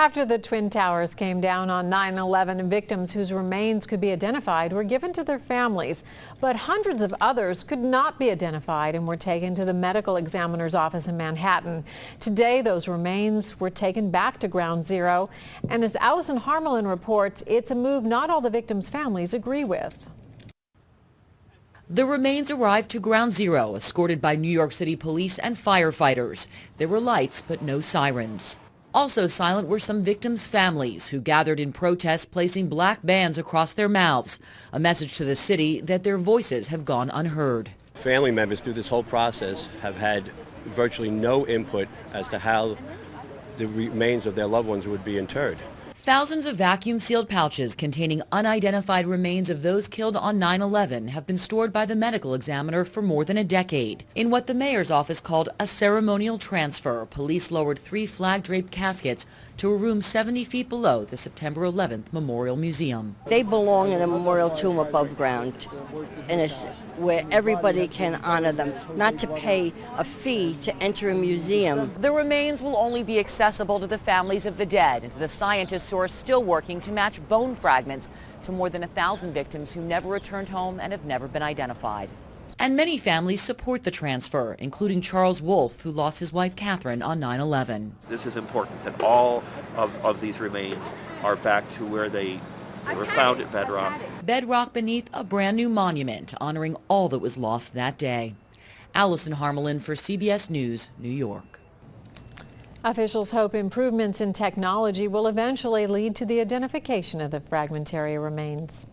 After the Twin Towers came down on 9/11, victims whose remains could be identified were given to their families. But hundreds of others could not be identified and were taken to the medical examiner's office in Manhattan. Today, those remains were taken back to Ground Zero. And as Allison Harmelin reports, it's a move not all the victims' families agree with. The remains arrived to Ground Zero, escorted by New York City police and firefighters. There were lights, but no sirens. Also silent were some victims' families who gathered in protest, placing black bands across their mouths, a message to the city that their voices have gone unheard. Family members through this whole process have had virtually no input as to how the remains of their loved ones would be interred. Thousands of vacuum-sealed pouches containing unidentified remains of those killed on 9/11 have been stored by the medical examiner for more than a decade. In what the mayor's office called a ceremonial transfer, police lowered 3 flag-draped caskets to a room 70 feet below the September 11th Memorial Museum. They belong in a memorial tomb above ground, where everybody can honor them, not to pay a fee to enter a museum. The remains will only be accessible to the families of the dead and to the scientists who are still working to match bone fragments to more than 1,000 victims who never returned home and have never been identified. And many families support the transfer, including Charles Wolfe, who lost his wife Catherine on 9/11. This is important that all of these remains are back to where they were found at bedrock. Bedrock beneath a brand new monument honoring all that was lost that day. Allison Harmelin for CBS News, New York. Officials hope improvements in technology will eventually lead to the identification of the fragmentary remains.